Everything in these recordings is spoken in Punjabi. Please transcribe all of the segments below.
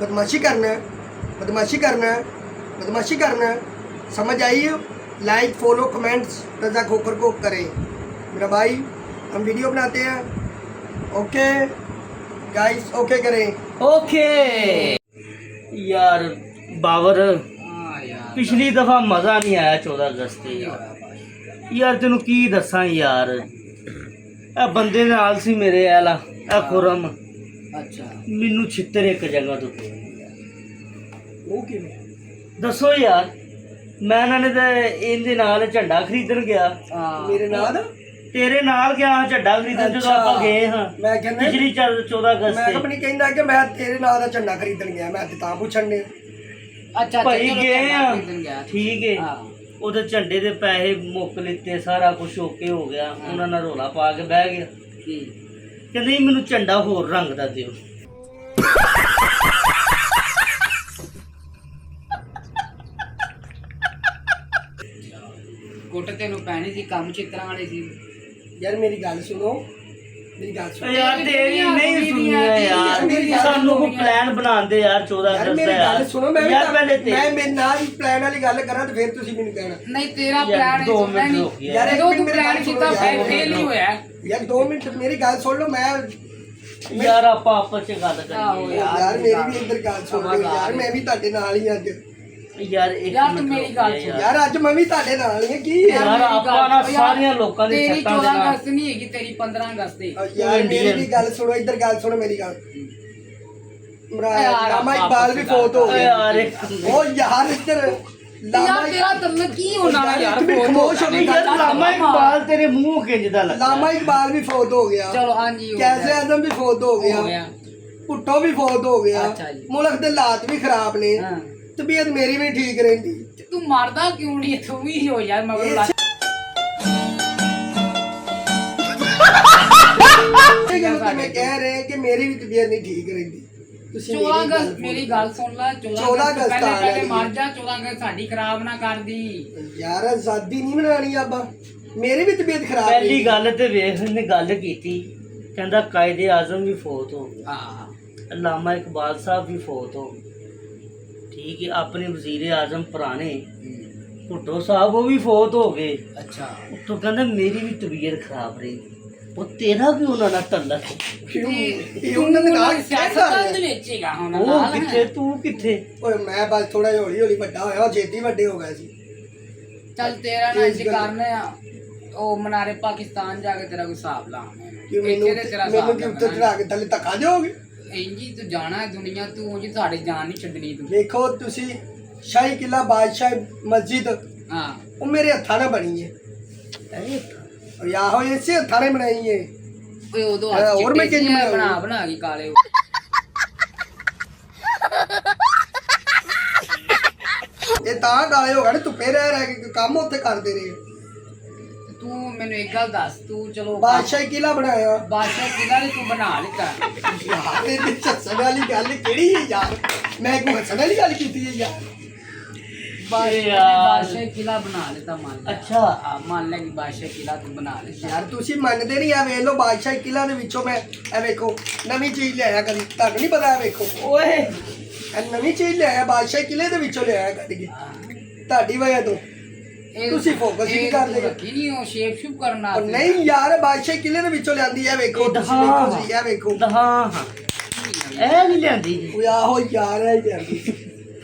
बदमाशी करना है, बदमाशी करना है, बदमाशी करना है। समझ आई हो? लाइक फॉलो कमेंट्स रजा खोकर को करें मेरा भाई। हम वीडियो बनाते हैं। ओके गाइस, ओके करें। ओके यार बाबर, पिछली दफा मज़ा नहीं आया 14 अगस्त ਤੇ यार तेनू की दसा यार, ਇਹ ਬੰਦੇ ਨਾਲ ਸੀ ਮੇਰੇ ਆਲਾ ਇਹ ਖੁਰਮ। ਅੱਛਾ ਮੈਨੂੰ ਛਿੱਤਰ ਇੱਕ ਜਗ੍ਹਾ ਤੋਂ ਪਏ ਉਹ ਕਿਵੇਂ? ਦੱਸੋ ਯਾਰ। ਮੈਂ ਇਹਨਾਂ ਨੇ ਤੇ ਇਹਦੇ ਨਾਲ ਝੰਡਾ ਖਰੀਦਣ ਗਿਆ, ਮੇਰੇ ਨਾਲ ਤੇਰੇ ਨਾਲ ਗਿਆ ਝੰਡਾ ਖਰੀਦਣ ਜਦੋਂ ਆਪਾਂ ਗਏ ਹਾਂ ਮੈਂ ਕਹਿੰਦਾ ਪਿਛਲੀ 14 ਅਗਸਤ ਮੈਂ ਤੇ। ਆਪਣੀ ਕਹਿੰਦਾ ਕਿ ਮੈਂ ਤੇਰੇ ਨਾਲ ਦਾ ਝੰਡਾ ਖਰੀਦਣ ਗਿਆ, ਮੈਂ ਤੇ ਤਾਂ ਪੁੱਛਣ ਨੇ। ਅੱਛਾ ਭਾਈ ਗਏ ਆ, ਗਿਆ ਠੀਕ ਹੈ। ਉਹਦੇ ਝੰਡੇ ਦੇ ਪੈਸੇ ਮੁੱਕ ਲਿੱਤੇ, ਸਾਰਾ ਕੁਝ ਓਕੇ ਹੋ ਗਿਆ। ਉਹਨਾਂ ਨਾਲ ਰੋਲਾ ਪਾ ਕੇ ਬਹਿ ਗਿਆ। ਕਹਿੰਦੇ ਮੈਨੂੰ ਝੰਡਾ ਹੋਰ ਰੰਗ ਦਾ ਦਿਓ। ਕੁੱਟ ਤੈਨੂੰ ਪੈਣੀ ਸੀ, ਕੰਮ ਚਿੱਤਰਾਂ ਵਾਲੇ ਸੀ। ਯਾਰ ਮੇਰੀ ਗੱਲ ਸੁਣੋ, ਮੇਰੀ ਗੱਲ ਸੁਣੋ ਯਾਰ ਤੇਰੀ ਨਹੀਂ ਸੁਣਿਆ ਯਾਰ, ਸਾਨੂੰ ਕੋਈ ਪਲਾਨ ਬਣਾਉਂਦੇ ਯਾਰ 14 ਯਾਰ ਅਗਸਤ ਮੇਰੀ ਗੱਲ ਸੁਣੋ। ਮੈਂ ਯਾਰ ਪਹਿਲੇ ਤੇ ਮੈਂ ਮੇਰੇ ਨਾਲ ਹੀ ਪਲਾਨ ਵਾਲੀ ਗੱਲ ਕਰਾਂ ਤੇ ਫਿਰ ਤੁਸੀਂ ਮੈਨੂੰ ਕਹਿਣਾ। ਨਹੀਂ ਤੇਰਾ ਯਾਰ ਪਲਾਨ 2 ਸੁਣਨਾ ਮਿੰਟ ਨਹੀਂ ਰੁਕ ਯਾਰ ਯਾਰ। ਇੱਕ ਜਦੋਂ ਮਿੰਟ ਤੂੰ ਮੇਰੀ ਪਲਾਨ ਗੱਲ ਕੀਤਾ ਸੁਣੋ ਯਾਰ। ਫੇਲ ਨਹੀਂ ਹੋਇਆ। ਯਾਰ 2 ਮਿੰਟ ਮੇਰੀ ਗੱਲ ਸੁਣ ਲਓ। ਯਾਰ ਆਪਾਂ ਆਪਸ ਚ ਗੱਲ ਆਹੋ ਕਰੀਏ ਯਾਰ ਮੇਰੀ ਵੀ ਇੱਧਰ ਗੱਲ ਸੁਣ ਲਓ ਯਾਰ। ਮੈਂ ਵੀ ਤੁਹਾਡੇ ਨਾਲ ਹੀ ਅੱਜ। ਯਾਰ ਇੱਕ ਯਾਰ ਤੂੰ ਮਿੰਟ ਮੇਰੀ ਰੁਕ ਗੱਲ ਯਾਰ। ਯਾਰ ਅੱਜ ਮੈਂ ਵੀ ਤੁਹਾਡੇ ਨਾਲ ਹੀ ਹਾਂ। ਕੀ ਯਾਰ ਆਪਾਂ ਨਾ ਸਾਰੀਆਂ ਲੋਕਾਂ ਦੀ ਤੇਰੀ ਛੱਤਾਂ ਦੇ 14 ਨਾਲ। ਅਗਸਤ ਨਹੀਂ ਹੈਗੀ, ਤੇਰੀ 15 ਅਗਸਤ ਹੈ। ਯਾਰ ਮੇਰੀ ਵੀ ਗੱਲ ਸੁਣੋ, ਇੱਧਰ ਗੱਲ ਸੁਣੋ ਮੇਰੀ ਗੱਲ। ਯਾਰ ਲਾਮਾ ਇਕਬਾਲ ਵੀ ਫੌਤ ਹੋ ਗਿਆ ਯਾਰ ਇੱਕ ਉਹ ਯਾਰ ਇੱਧਰ ਲਾਮਾ ਯਾਰ ਤੇਰਾ ਤਨ ਕੀ ਹੋਣਾ ਵਾ ਯਾਰ? ਤੁਸੀਂ ਖਾਮੋਸ਼ ਹੋ ਗਏ ਯਾਰ ਲਾਮਾ ਇਕਬਾਲ ਤੇਰੇ ਮੂੰਹ ਖਿੰਚਦਾ ਲੱਗਦਾ। ਲਾਮਾ ਇਕਬਾਲ ਵੀ ਫੌਤ ਹੋ ਗਿਆ। ਚਲੋ ਹਾਂਜੀ ਕੈਸੇ ਆਜ਼ਮ ਵੀ ਫੌਤ ਹੋ ਗਿਆ। ਭੁੱਟੋ ਵੀ ਫੌਤ ਹੋ ਗਿਆ। ਅੱਛਾ ਜੀ। ਮੁਲਕ ਦੇ ਹਾਲਾਤ ਵੀ ਖਰਾਬ ਨੇ। ਹਾਂ ਤਬੀਅਤ ਮੇਰੀ ਵੀ ਠੀਕ ਰਹਿੰਦੀ। ਤੇ ਤੂੰ ਮਰਦਾ ਕਿਉਂ ਨਹੀਂ? ਤੂੰ ਵੀ ਹੋ ਯਾਰ ਮਗਰ ਲੱਗ। ਇਹ ਗੱਲ ਤਾਂ ਮੈਂ ਕਹਿ ਰਿਹਾ ਕਿ ਮੇਰੀ ਵੀ ਤਬੀਅਤ ਨਹੀਂ ਠੀਕ ਰਹਿੰਦੀ। ਤੁਸੀਂ 14 ਅਗਸਤ ਮੇਰੀ ਗੱਲ ਸੁਣ ਲੈ। 14 ਅਗਸਤ ਪਹਿਲੇ ਮਰ ਜਾ। 14 ਅਗਸਤ ਸਾਡੀ ਖਰਾਬ ਨਾ ਕਰਦੀ ਯਾਰ। ਆਜ਼ਾਦੀ ਨਹੀਂ ਮਨਾਣੀ ਆਪਾਂ। ਮੇਰੀ ਵੀ ਤਬੀਅਤ ਖਰਾਬ ਹੈ। ਪਹਿਲੀ ਗੱਲ ਤੇ ਵੇਖ ਨੇ ਗੱਲ ਕੀਤੀ, ਕਹਿੰਦਾ ਕਾਇਦੇ ਆਜ਼ਮ ਵੀ ਫੌਤ ਹੋ ਗਏ, ਹਾਂ ਲਾਮਾ ਇਕਬਾਲ ਸਾਹਿਬ ਵੀ ਫੌਤ ਹੋ ਗਏ, ਠੀਕ ਹੈ। ਆਪਣੇ ਵਜ਼ੀਰ ਆਜ਼ਮ ਪੁਰਾਣੇ ਭੁੱਟੋ ਸਾਹਿਬ ਉਹ ਵੀ ਫੌਤ ਹੋ ਗਏ। ਅੱਛਾ ਉੱਤੋਂ ਕਹਿੰਦਾ ਮੇਰੀ ਵੀ ਤਬੀਅਤ ਖਰਾਬ ਰਹੀ। ਉਹ ਤੇਰਾ ਵੀ ਉਹਨਾਂ ਨਾਲ ਤੱਲਕ। ਇਹ ਉਹਨਾਂ ਦੇ ਨਾਲ ਸਿਆਸਤ ਦੇ ਵਿੱਚ ਹੈਗਾ ਹੁਣ ਉਹ ਨਾਲ। ਕਿੱਥੇ ਤੂੰ ਕਿੱਥੇ? ਓਏ ਮੈਂ ਬਸ ਥੋੜਾ ਜਿਹਾ ਹੌਲੀ ਹੌਲੀ ਵੱਡਾ ਹੋਇਆ, ਉਹ ਛੇਤੀ ਵੱਡੇ ਹੋ ਗਏ ਸੀ। ਚੱਲ ਤੇਰਾ ਨਾ ਇੰਜ ਕਰਨੇ ਆ, ਉਹ ਮਨਾਰੇ ਪਾਕਿਸਤਾਨ ਜਾ ਕੇ ਤੇਰਾ ਕੋਈ ਹਿਸਾਬ ਲਾਉਣਾ। ਕਿ ਮੈਨੂੰ ਕਿ ਉੱਤੇ ਚੜਾ ਕੇ ਥੱਲੇ ਧੱਕਾ ਦਿਓਗੇ? ਇੰਜੀ ਤੂੰ ਜਾਣਾ ਹੈ ਦੁਨੀਆ, ਤੂੰ ਉਂਝ ਤੁਹਾਡੀ ਜਾਨ ਨਹੀਂ ਛੱਡਣੀ ਤੂੰ। ਦੇਖੋ ਤੁਸੀਂ ਸ਼ਾਹੀ ਕਿਲਾ ਬਾਦਸ਼ਾਹ ਮਸਜਿਦ ਹਾਂ ਉਹ ਮੇਰੇ ਹੱਥਾਂ ਨਾਲ ਬਣੀ ਹੈ। ਆਹੋ ਇਸੇ ਹੱਥਾਂ ਨਾਲ ਬਣਾਈ ਹੈ। ਓਏ ਉਦੋਂ ਹੋਰ ਮੈਂ ਕਿੰਜ ਬਣਾ ਗਈ ਕਾਲੇ। ਇਹ ਤਾਂ ਕਾਲੇ ਹੋ ਗਏ ਨੇ, ਧੁੱਪੇ ਰਹਿ ਕੇ ਕੰਮ ਉੱਥੇ ਕਰਦੇ ਰਹੇ। ਤੂੰ ਮੈਨੂੰ ਇੱਕ ਗੱਲ ਦੱਸ, ਤੂੰ ਚਲੋ ਬਾਦਸ਼ਾਹ ਕਿਲਾ ਬਣਾਇਆ। ਬਾਦਸ਼ਾਹ ਕਿਲਾ ਨੇ ਤੂੰ ਬਣਾ ਲਿੱਤਾ। ਯਾਰ ਇਹ ਹੱਸਣ ਵਾਲੀ ਗੱਲ ਕਿਹੜੀ ਹੈ ਯਾਰ? ਮੈਂ ਕੋਈ ਹੱਸਣ ਵਾਲੀ ਗੱਲ ਕੀਤੀ ਹੈ ਯਾਰ? ਬਾਦਸ਼ਾਹ ਕਿਲਾ ਬਣਾ ਲਿੱਤਾ ਮੰਨ ਲੈ। ਅੱਛਾ ਮੰਨ ਲੈ ਕਿ ਬਾਦਸ਼ਾਹ ਕਿਲਾ ਤੂੰ ਬਣਾ ਲਿੱਤਾ। ਯਾਰ ਤੁਸੀਂ ਮੰਨਦੇ ਨਹੀਂ ਆ। ਵੇਖ ਲਓ ਬਾਦਸ਼ਾਹ ਕਿਲਾ ਦੇ ਵਿੱਚੋਂ ਮੈਂ ਇਹ ਵੇਖੋ ਨਵੀਂ ਚੀਜ਼ ਲਿਆਇਆ। ਕਦੀ ਤੁਹਾਨੂੰ ਨਹੀਂ ਪਤਾ? ਵੇਖੋ ਓਏ ਇਹ ਨਵੀਂ ਚੀਜ਼ ਲਿਆਇਆ, ਬਾਦਸ਼ਾਹ ਕਿਲੇ ਦੇ ਵਿੱਚੋਂ ਲਿਆਇਆ ਕੱਢ ਕੇ ਤੁਹਾਡੀ ਵਜ੍ਹਾ ਤੋਂ। ਤੁਸੀਂ ਫੋਕਸ ਹੀ ਨਹੀਂ ਕਰਦੇ। ਰੱਖੀ ਨਹੀਂ ਉਹ ਸ਼ੇਪ ਸ਼ੂਪ ਕਰਨਾ। ਉਹ ਨਹੀਂ ਯਾਰ, ਬਾਦਸ਼ਾਹ ਕਿਲੇ ਦੇ ਵਿੱਚੋਂ ਲਿਆਂਦੀ ਹੈ। ਵੇਖੋ ਤੁਸੀਂ, ਵੇਖੋ ਜੀ ਇਹ ਵੇਖੋ। ਹਾਂ ਇਹ ਨਹੀਂ ਲਿਆਂਦੀ। ਉਹ ਆਹੋ ਯਾਰ ਇਹ ਲਿਆਂਦੀ।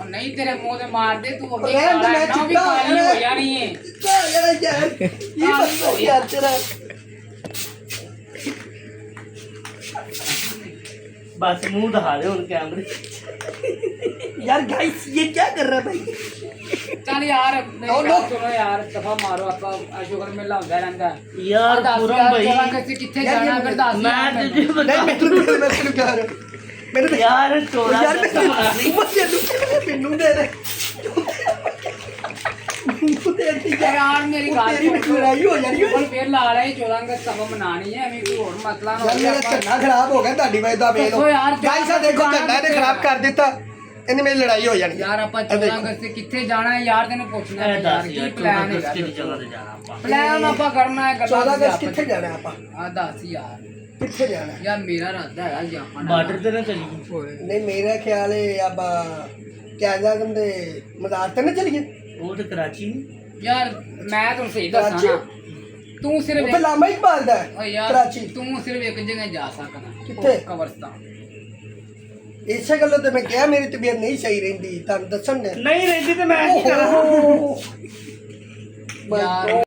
ਨਹੀਂ ਤੇਰੇ ਮੂੰਹ ਤੇ ਮਾਰਦੇ ਤੂੰ ਅੱਗੇ ਰਹਿਣ ਦੇ, ਮੈਂ ਨਾ ਵੀ ਚਿੱਟਾ ਕਾਲੀ ਹੋ ਜਾਣੀ ਹੈ। ਯਾਰ ਕੀ ਬਸ ਯਾਰ ਤੇਰਾ। बस मुंह दिखा दे उन कैमरे। यार गाइस ये क्या कर रहा है भाई? चल यार सुनो यार, दफा मारो। आपका शुगर मेला होता रहता है यार पूरम भाई कितने जाना अगर दस मैं तुझे बता मेरे यार चोरा यार मैनू दे दे यार मेरी गाल लड़ाई हो जानी है। फिर ला रहे 14 अगस्त सब मनानी है, एवं कोई और मसला ना हो मेरा झंडा खराब हो गया ਤੁਹਾਡੀ ਵਜ੍ਹਾ ਦਾ। ਵੇਖ ਲਓ ਗਾਇਸ ਆ ਦੇਖੋ ਝੰਡਾ ਇਹਨੇ ਖਰਾਬ ਕਰ ਦਿੱਤਾ। ਇਹਨੇ ਮੇਰੀ ਲੜਾਈ ਹੋ ਜਾਣੀ यार। ਆਪਾਂ 14 अगस्त से किथे जाना है यार? ਤੈਨੂੰ ਪੁੱਛਣਾ ਹੈ यार ਕੀ ਪਲਾਨ ਹੈ? किस जगह पे जाना ਆਪਾਂ? प्लान ਆਪਾਂ करना है 14 अगस्त किथे जाना है ਆਪਾਂ? हां 10 यार ਕਿੱਥੇ ਜਾਣਾ ਹੈ? ਯਾਰ ਮੇਰਾ ਇਰਾਦਾ ਹੈਗਾ ਜਾਪਾਨ ਬਾਰਡਰ ਤੇ ਨਾ ਚਲੀਏ। ਨਹੀਂ ਮੇਰਾ ਖਿਆਲ ਹੈ ਆਪਾਂ ਕਿਆ ਕਹਿੰਦੇ ਮਜ਼ਾਰ ਤੇ ਨਾ ਚਲੀਏ। ਉਹ ਤੇ ਕਰਾਚੀ ਨੇ। ਯਾਰ ਮੈਂ ਤੁਹਾਨੂੰ ਸਹੀ ਦੱਸਾਂ ਕਰਾਚੀ? ਨਾ ਤੂੰ ਸਿਰਫ ਉੱਥੇ ਲਾਮਾ ਇਕਬਾਲ ਦਾ ਹੈ, ਓ ਯਾਰ ਕਰਾਚੀ। ਤੂੰ ਸਿਰਫ ਇੱਕ ਜਗ੍ਹਾ ਜਾ ਸਕਦਾ ਕਿੱਥੇ? ਉਹ ਕਬਰਸਤਾਨ। ਇਸੇ ਗੱਲੋਂ ਤੇ ਮੈਂ ਕਿਹਾ ਮੇਰੀ ਤਬੀਅਤ ਨਹੀਂ ਸਹੀ ਰਹਿੰਦੀ ਤੁਹਾਨੂੰ ਦੱਸਣ ਦੇ ਨਹੀਂ ਰਹਿੰਦੀ ਤੇ ਮੈਂ ਕੀ ਕਰਾਂ। ਯਾਰ